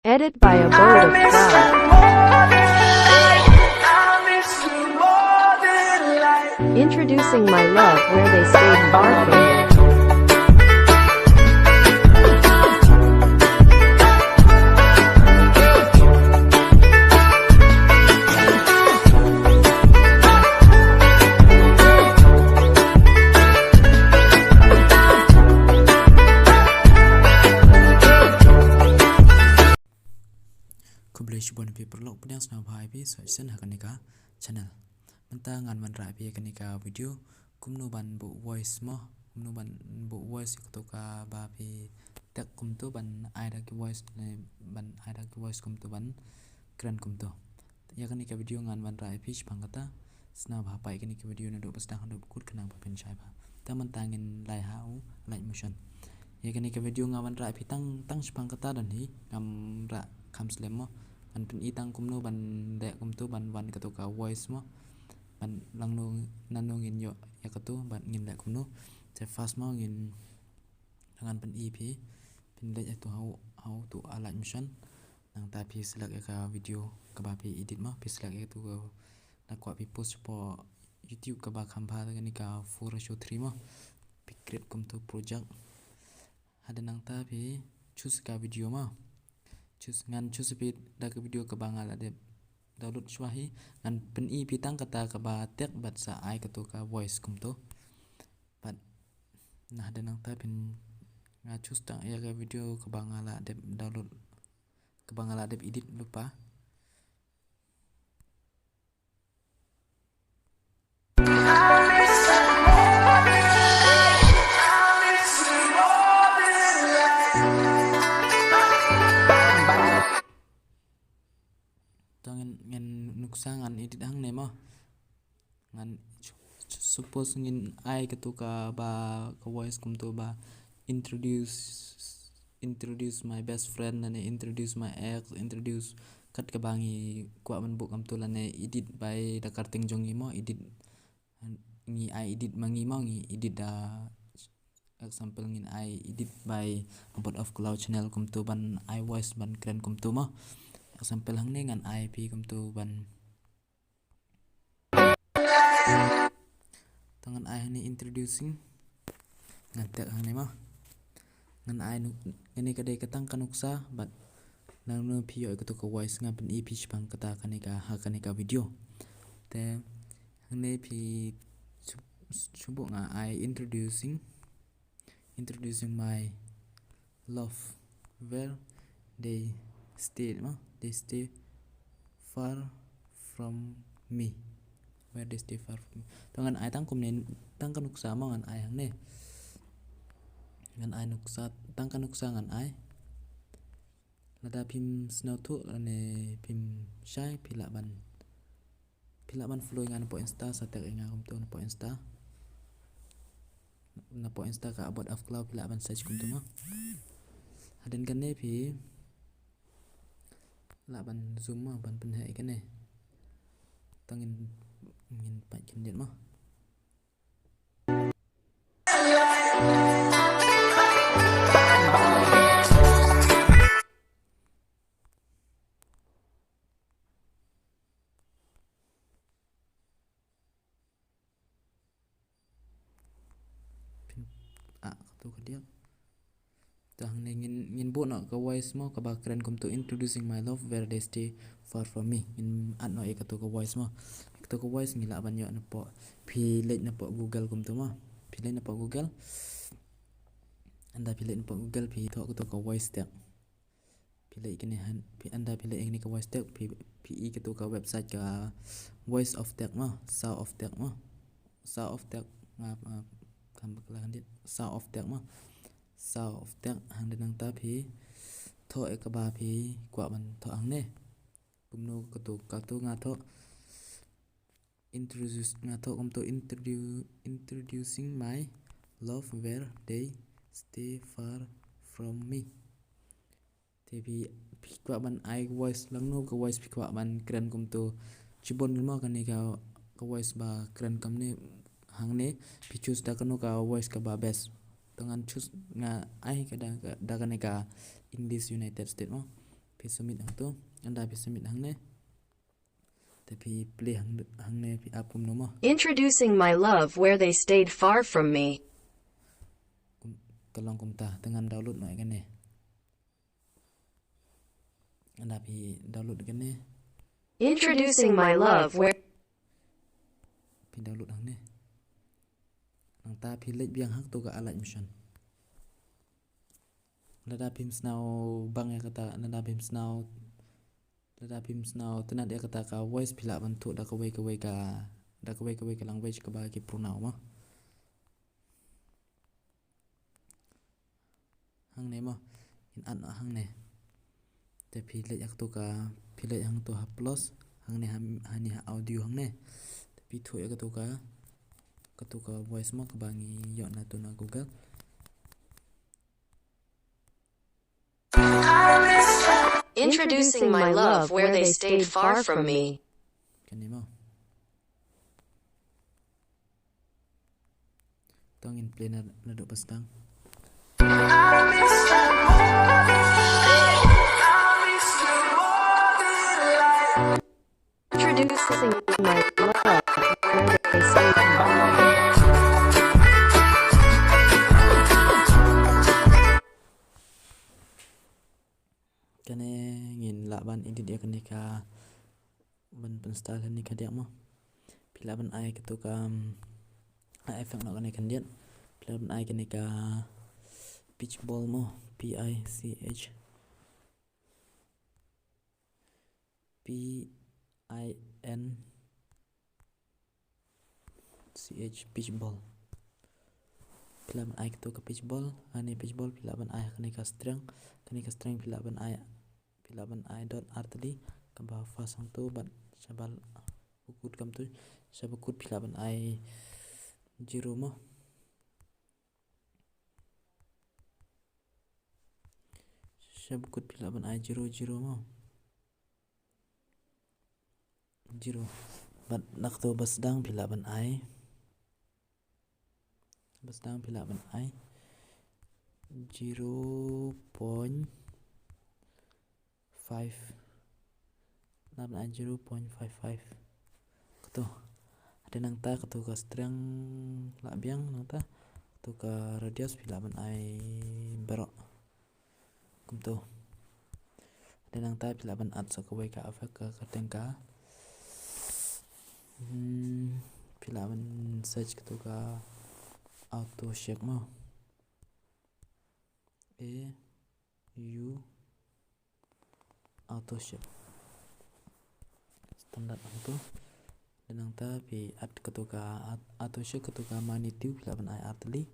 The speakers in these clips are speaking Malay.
Edit by a bird of cloud. Introducing my love where they stayed far from me. Kublai shibon pi perlok pedang sna bhai pi sen hakanika channel menta ngan man ra pi hakanika video kumno ban bu voice mo kumno ban bu voice to ka ba pi tek kumto ban aida ki voice ne ban aida ki voice kumto ban kran kumto ya kanika video ngan man ra pi pangkata sna bha pai kanika video na do pas dang do kut khnang pa pen chai ba ta man tangin lai hau lai motion ya kanika video ngawan ra pi tang pangkata dan hi ngam ra kham slem mo ban pen itang kumno ban de kumto ban katoka voice mo ban langno nano ngin yo ya kato ban ngin de kumno te fast mo ngin dengan pen ep pen de to how to align mission nang ta pi select ka video ka ba pi edit mo pi select to na kwa pi post po youtube ka ba khampa ni ka 4:3 mo pi create kumto project ada nang ta pi choose ka video mo choose pi da ke video ke bangal ada download swahi ngan pen i pitang kata ke ba tek bat sa ai ke to ka voice kum to bat nah ada nang ta pin nga choose tang ya ke video ke bangal ada download ke bangal ada edit lupa ngan nuksangan edit hang ne mo ngan suppose ngin ai ketuka ba ka voice kum to ba introduce my best friend and introduce my ex introduce kat ka bangi kwa man bu kam to la ne edit by da karting jongi mo edit ngi ai edit mangi mo ngi edit da example ngin ai edit by Bird of Cloud channel kum to ban I voice ban kren kum to mo example hang ne ngan IP kum tu ban tangan ai ni introducing ngan tek hang ne ma ngan ai nu ini kadai katang kanuksa but nang no pio ko to ko voice nga pen EP pang kata kanika ha kanika video te hang ne pi chubo nga ai introducing my love where they stay ma they stay far from me where they stay far from me tangan ai tang kum ne tang kanuksa ma ngan ai hang ne ngan ai nuksa tang kanuksa ngan ai lada pim snow to ne pim shai pila ban flow ngan po insta sa tek nga kum to po insta na po insta ka Bird of Cloud pila ban search kum to ma haden kan ne pi la ban zoom ma ban pen hai cái này tangin ngin pa kin det ma tu ka dia tang ne ngin bo no ka voice mo ka ba kren kum to introducing my love where they stay far from me in at no e ka to ka voice mo to ka voice ngila ban yo na po pi let na po google kum to mo pi let na po google anda pi let na po google pi to ka voice tek pi let kini han pi anda pi let ini ka voice tek pi i ka to ka website ka voice of tek mo sound of tek kam bakla dit sound of tek mo sound of tek hang de nang ta phi tho e ka ba phi kwa ban tho ang ne kumno ka to nga tho introduce nga tho kum to introducing my love where they stay far from me te phi kwa ban I voice lang no ka voice phi kwa ban kren kum to chibon mo ka ni ka voice ba kren kam ne hang ne pi choose da kanu ka voice ka ba best tangan choose nga ai ka da ka ne ka in this United States mo pi submit hang tu anda pi submit hang ne tapi play hang ne pi up kum no mo Introducing my love where they stayed far from me. kalong kum ta dengan download noi kan ne anda pi download kan ne Introducing my love where pi download hang ne nang ta pi lek biang hak tu ka alai mission lada pim snau bang ya kata lada pim snau tenat dia kata ka voice pila bantu da ka wei ka language ka ba ki pronoun ma hang ne ma in an hang ne te pi lek yak tu ka pi lek hang tu ha plus hang ne hani ha audio hang ne te pi thu ya ka tu ka voice ma ka bangi yo na tu na Google introducing my love where they stayed far from me. kan ni ma tongin play na do pastang Introducing my love where they stayed far from me. kane ngin laban edit dia kene ka ban style ni ka dia mo pila ban ai ketu ka effect no kane kan dia pila ban ai kene ka pitch ball mo p i c h pitch ball pila ban ai ketu ka pitch ball ani pitch ball pila ban ai kene ka string pila ban ai dot artli ka ba fasang tu ban sabal ukut kam tu sabukut pila ban ai zero mo sabukut pila ban ai zero mo zero ban nak tu basdang pila ban ai 0.5 naban ai 0.55 ketu ada nang ta ketu ka string la biang nang ta ketu ka radius pila ban ai berok kum tu ada nang ta pila ban at sa ka wei ka afek ka tengka pila ban search ketu ka auto shape mo auto shape standard tu dan nang ta pi at ketu ka auto shape ketu ka magnitude pila ban ai artli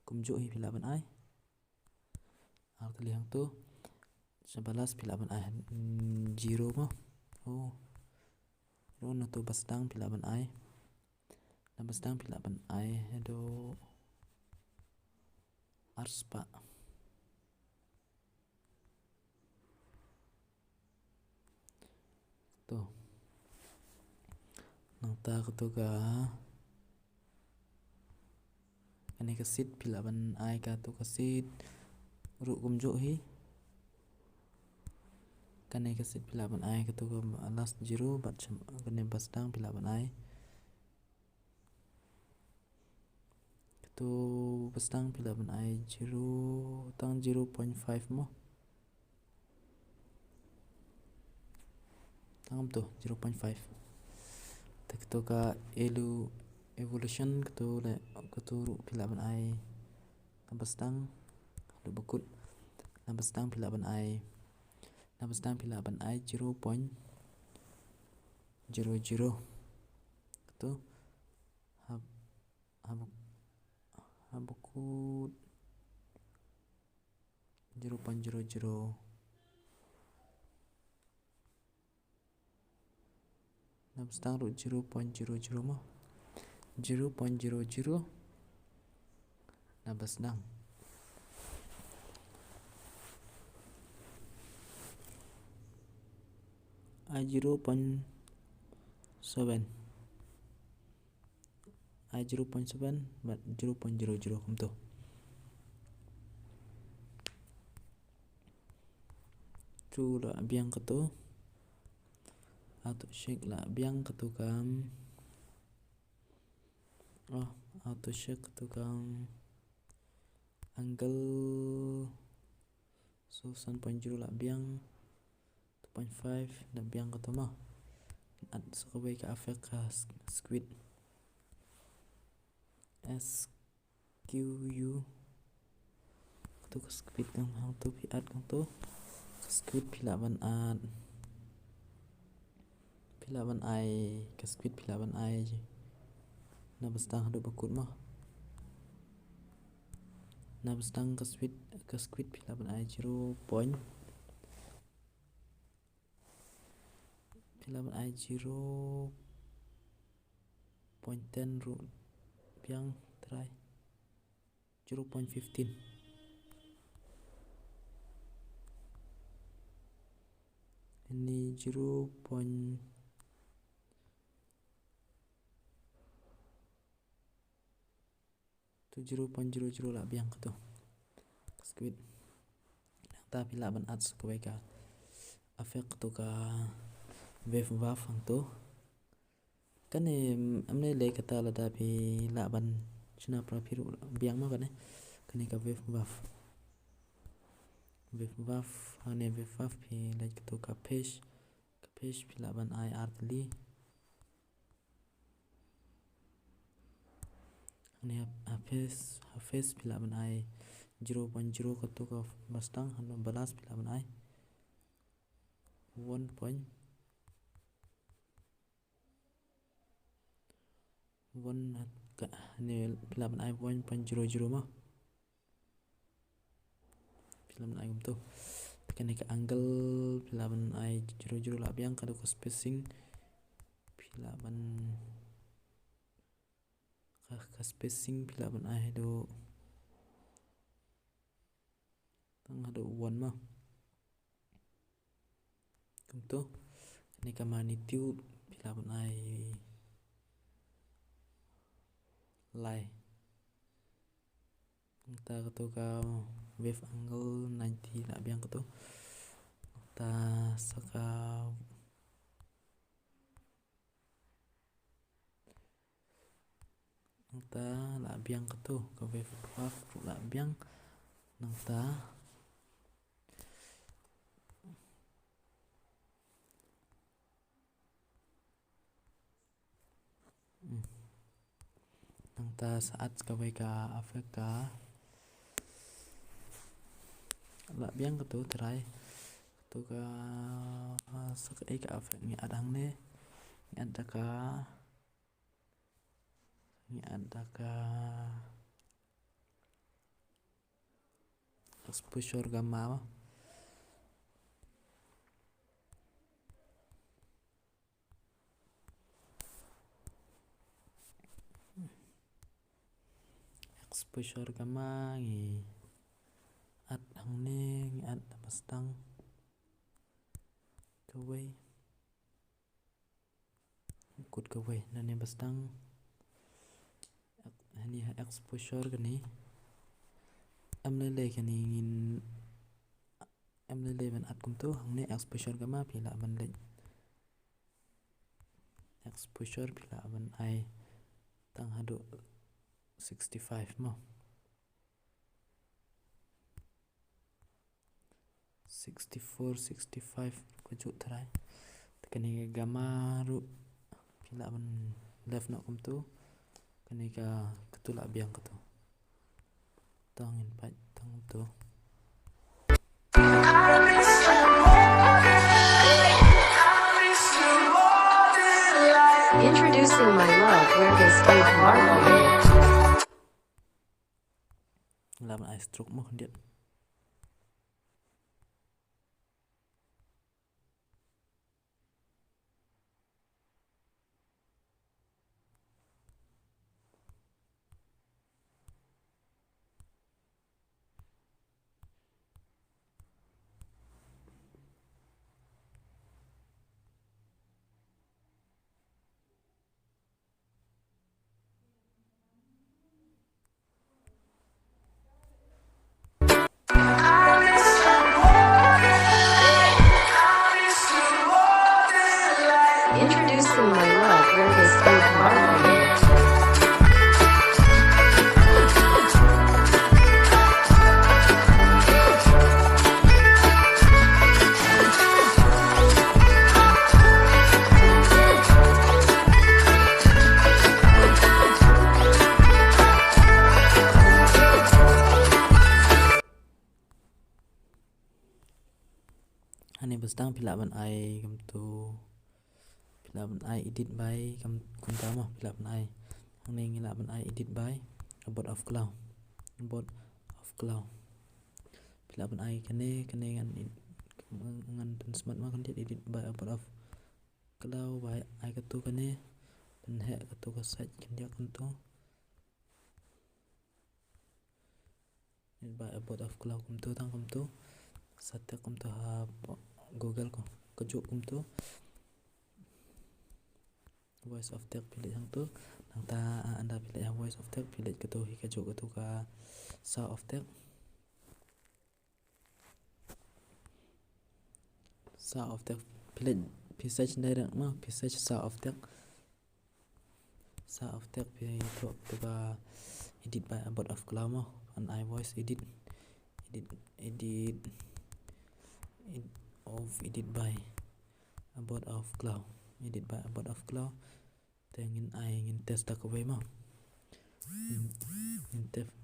kumjo hi pila ban ai artli hang tu 11 pila ban ai 0 mo no tu basdang pila ban ai do arspa tu nang ta ketu ka ane ka sit pila ban ai ka tu ka sit ru kumjo hi kane ka sit pila ban ai ka tu ka last 0 bat kane basdang pila ban ai tu basdang pila ban ai 0 tang 0.5 mo tang tu 0.5 tak tu ka evolution ketu ru pila ban ai basdang lu bakut basdang pila ban ai 0.00 tu habukut 0.00 basdang ru 0.00 mo 0.00 basdang I 0.7 but 0.00 kum tu true là biang cái tu auto check là biang cái tu cam auto check cái tu cam angle so 1.0 là biang 2.5 là biang cái tu mà at so cái way cái affect cái squid SQU tu cái squid kang hang tu pi at kang tu squid pilaban at pilaban ai cái squid pilaban ai na bastang hadu bakut mah na bastang cái squid pilaban ai 0 point pilaban ai 0.10 ru biang try 0.15 ini 0.00 lah biang tu squid ta pilaban at sesuai ka affect tu ka wave wave hang tu kan amne le kata la da pi laban china pra phiru biang ma kan ka wave wave ane wave wave pi like tu ka page pi laban ai artli ane face pi laban ai 0.0 ka tu ka mastang hanu balas pi laban ai 1 point 1 ni pilaban ai 1.00 mah pilaban ai tu kan ka angle pilaban ai 00 lah biang ka tu spacing pilaban ka spacing pilaban ai do tang hadu 1 mah kum tu ni ka magnitude pilaban ai lai ta tu ka wave angle 90 lah biang tu ta saka ta lah biang tu ka wave lah biang nang ta nang ta saat ka way ka affect ka la biang ka tu try tu ka sak ai ka affect ni adang ne ni ada ka exposure gamma exposure gamma ngi at hang ne ngi at mastang kawai kut kawai nane mastang hani exposure kani amle le kani ngin amle le ban at kum tu hang ne exposure gamma pila ban le exposure pila ban ai tang hadu 65 mo 65 ko ju try kani gamma ru pila ban left nak kum tu kani ka ketula biang ka tu tangin pai tang tu Introducing my love where they stayed far from me. làm lại stroke một điện stang pila ban ai kam tu pila ban ai edit by kam kun ta mo pila ban ai hang nei ngila ban ai edit by about of cloud pila ban ai kane ngan tan smart ma kan edit by about of cloud by ai ka tu kane ban he ka tu ka site kan dia kan tu by about of cloud kum tu tang kum tu sate kum tu ha google ko kajuk kum tu voice of text pilih hang tu nang ta anda pilih yang voice of text pilih ke tu hi kajuk ke tu ka sound of text pilih passage direct ma passage sound of text pilih tu ka edit by about of cloud ma an I voice edit by about of cloud tengin ai ngin test dak way ma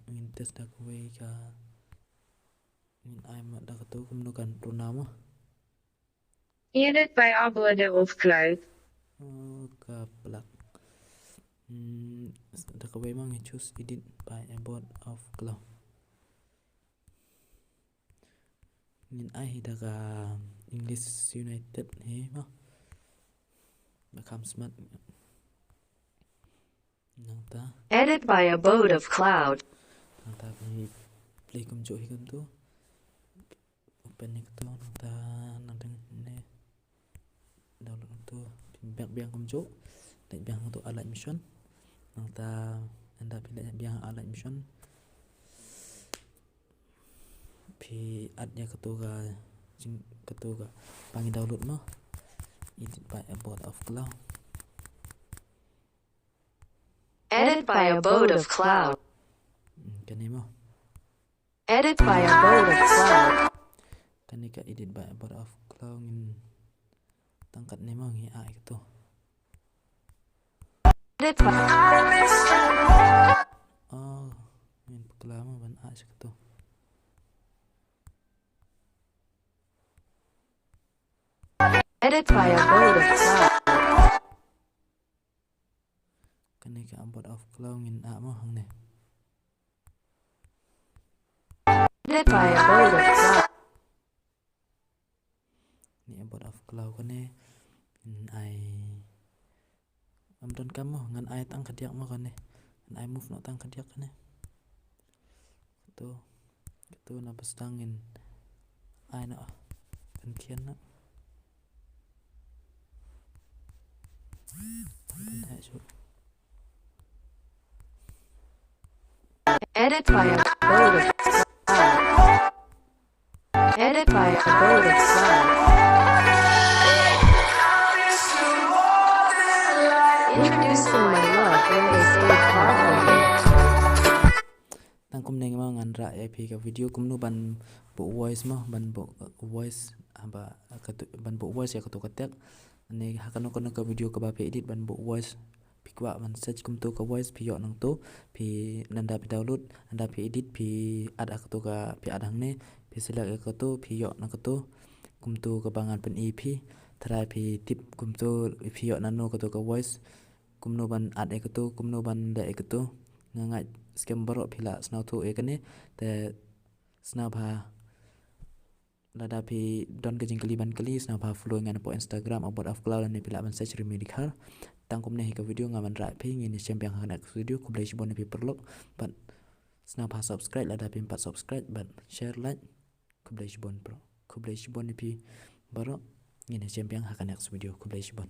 ngin test dak way ka ngin ai ma dak tu kumno kan tuna ma Edit by about of cloud. Ka plak dak way ma ngin choose edit by about of cloud ngin ai dak English United he ma become smart nang ta Edit by abode of cloud. nang ta play kum jo hi kum tu open ni tu nang ta nang ne download tu biang kum jo like biang tu alert mission nang ta anda pilih biang alert mission pi adnya ketuga panggil download mah edit by about of cloud Edit by abode of cloud. kan ni mah Edit by abode of cloud. kan ni ka edit by about of cloud ngin tangkat ni mah ngi ai gitu Edit by ngin pekala mah ban ai gitu Edit by abode of cloud. kan ni ka about of cloud ngin a mah hang ni Edit by abode of cloud. ni about of cloud kan ni ai amdan kamu ngan ai tang kadiak mah kan ni ai move no tang kadiak kan ni tu na pastangin ai na kan kian na Edit by abode of cloud. Edit by abode of cloud. Introducing my love where they stayed far from me. tang kum neng ma ngan ra ip ka video kum nu ban bo voice ma ban bo voice aba ban bo voice ya ka to ka tek ne hakan ko ka video ka ba pe edit ban bo voice pikwa ban search kum to ka voice pi yo nang to pi nanda pi download anda pi edit pi ada ka to ka pi adang ne pi select ka to pi yo nang ka to kum to ka bangan pen ep try pi tip kum to pi yo nano ka to ka voice kum no ban ad e ka to kum no ban da e ka to ngai scam baro phila snaw thu ekane te snaw bha lada pi don ke jingkali ban kali snaw bha follow ngan po Instagram about of cloud ne phila ban search remedical tangkum ne ka video ngaman ra phi ngin champion hana video ku blai bon pi perlok but snaw bha subscribe lada pi 4 subscribe but share like ku blai bon pro ku blai bon pi baro ngin champion hana video ku blai bon